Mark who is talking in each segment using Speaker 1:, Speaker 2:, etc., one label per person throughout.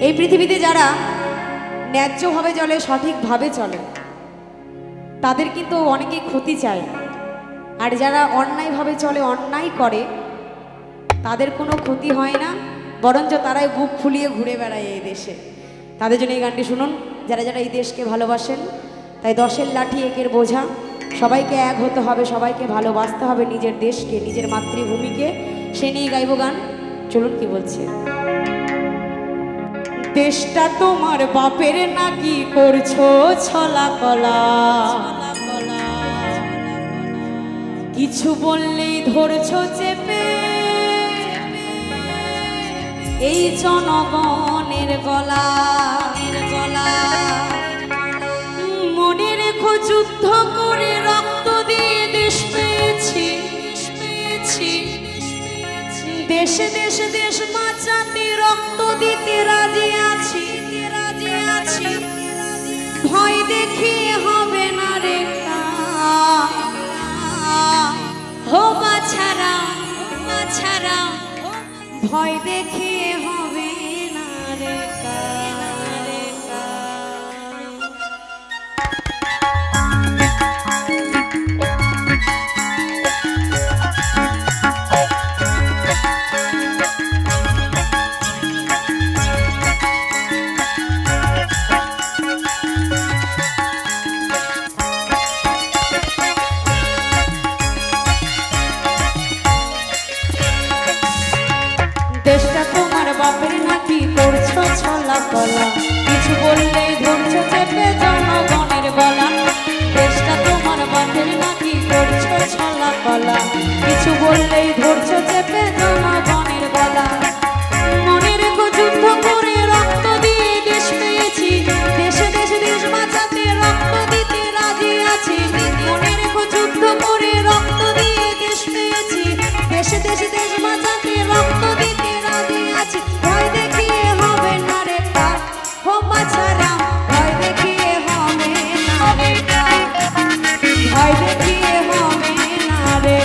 Speaker 1: এই পৃথিবীতে যারা ন্যায্যভাবে চলে, সঠিকভাবে চলে, তাদের কিন্তু অনেকেই ক্ষতি চায়। আর যারা অন্যায়ভাবে চলে, অন্যায় করে, তাদের কোনো ক্ষতি হয় না, বরঞ্চ তারাই বুক ফুলিয়ে ঘুরে বেড়ায় এই দেশে। তাদের জন্য এই গানটি শুনুন, যারা যারা এই দেশকে ভালোবাসেন। তাই 10-এর লাঠি 1-এর বোঝা, সবাইকে এক হতে হবে, সবাইকে ভালোবাসতে হবে, নিজের দেশকে, নিজের মাতৃভূমিকে। সে নিয়ে গাইব গান। চলুন কি বলছে। দেশটা তোমার বাপের নাকি করছো ছলা কলা, কিছু বললেই ধরছো চেপে এই জনগণের গলা। মনে রেখো যুদ্ধ করে রক্ত দিয়ে দেশ পেয়েছি, দেশে দেশে দেশ বাঁচাতে রক্ত দিতে রাজি আছি। ভয় দেখিয়ে হবে না রে হো বাছারা, ভয় দেখিয়ে হবে না রে দেশটা তোমার বাপের নাকি করছো ছলা কলা, কিছু বললেই ধরছো চেপে জনগণের গলা। দেশটা তোমার বাপের নাকি করছো ছলা কলা, কিছু বললেই ধরছো চেপে জনগণের গলা। মনে রেখো যুদ্ধ করে রক্ত দিয়ে দেশ পেয়েছি, দেশে দেশে দেশ বাঁচাতে রক্ত দিতে রাজি আছি। মনে রেখো যুদ্ধ করে রক্ত দিয়ে দেশ পেয়েছি, দেশে দেশে দেশ বাঁচাতে রক্ত দিতে রাজি আছি। ভয় দেখিয়ে হবে না রে হো বাছারা, ভয় দেখিয়ে হবে না রে, ভয় দেখিয়ে হবে না রে।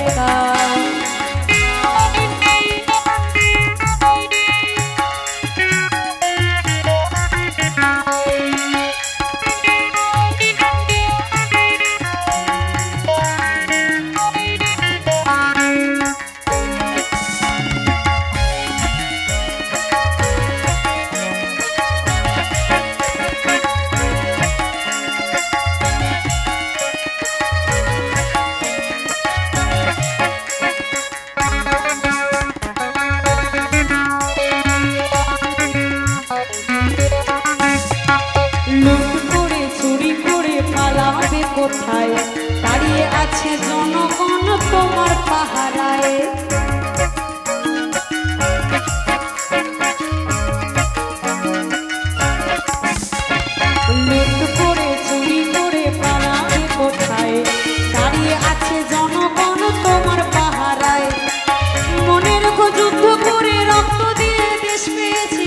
Speaker 1: কোথায় দাঁড়িয়ে আছে জনগণ তোমার পাহারায়। লুট করে চুরি করে পালাবে কোথায় দাঁড়িয়ে আছে জনগণ তোমার পাহারায়। মনে রেখো যুদ্ধ করে রক্ত দিয়ে দেশ পেয়েছি,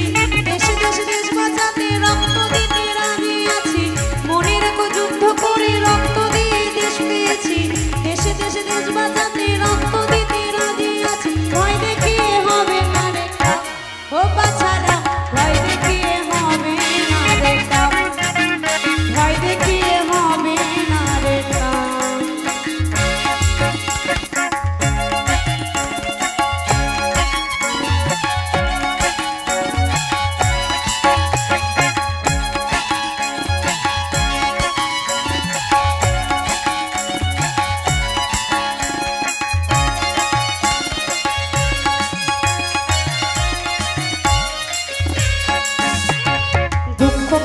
Speaker 1: দেশে দেশে দেশ বাঁচাতে রক্ত দিতে রাজি আছি। মনে রেখো যুদ্ধ করে রক্ত দিয়ে দেশ পেয়েছি, দেশে দেশে দেশ বাঁচাতে রক্ত দিতে রাজি আছি। ভয় দেখিয়ে হবে না রে ও বাছারা, ভয় দেখিয়ে হবে না রে, ভয় দেখিয়ে হবে না রে।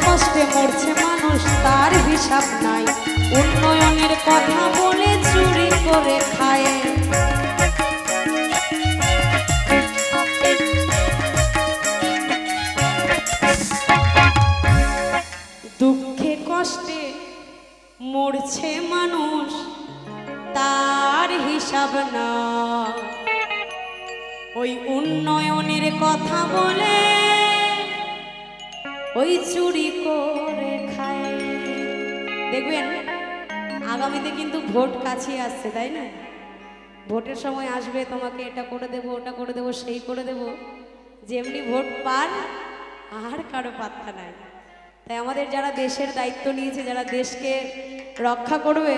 Speaker 1: কষ্টে মরছে মানুষ তার হিসাব নাই, উন্নয়নের কথা বলে চুরি করে খায়। দুঃখে কষ্টে মরছে মানুষ তার হিসাব না, ওই উন্নয়নের কথা বলে ওই চুরি করে খায়। দেখবেন আগামীতে কিন্তু ভোট কাছে আসছে, তাই না? ভোটের সময় আসবে, তোমাকে এটা করে দেবো, ওটা করে দেবো, সেই করে দেবো। যেমনি ভোট পান আর কারো পাত্তা নাই। তাই আমাদের যারা দেশের দায়িত্ব নিয়েছে, যারা দেশকে রক্ষা করবে,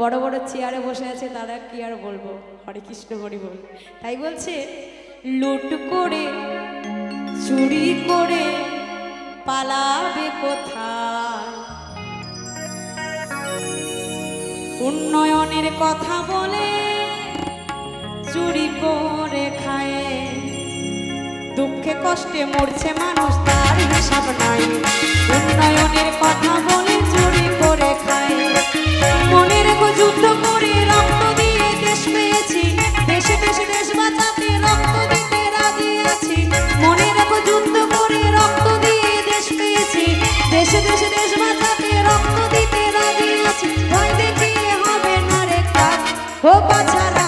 Speaker 1: বড় বড় চেয়ারে বসে আছে, তারা কি আর বলবো, হরে কৃষ্ণ হরি বল। তাই বলছে লুট করে চুরি করে পালাবে কোথায়, উন্নয়নের কথা বলে চুরি করে খায়, দুঃখে কষ্টে মরছে মানুষ তার হিসাব নাই, উন্নয়নের কথা বলে চুরি করে খায়। মনে রেখো যুদ্ধ করে রক্ত দিয়ে দেশ পেয়েছি, দেশে দেশে দেশ বাঁচাতে রক্ত দিতে রাজি আছি। মনে রেখো যুদ্ধ করে রক্ত দিয়ে দেশ পেয়েছি, দেশে দেশে দেশ বাঁচাতে রক্ত দিতে রাজি আছি। ভয় দেখিয়ে হবে না রে কাজ, ও বাছারা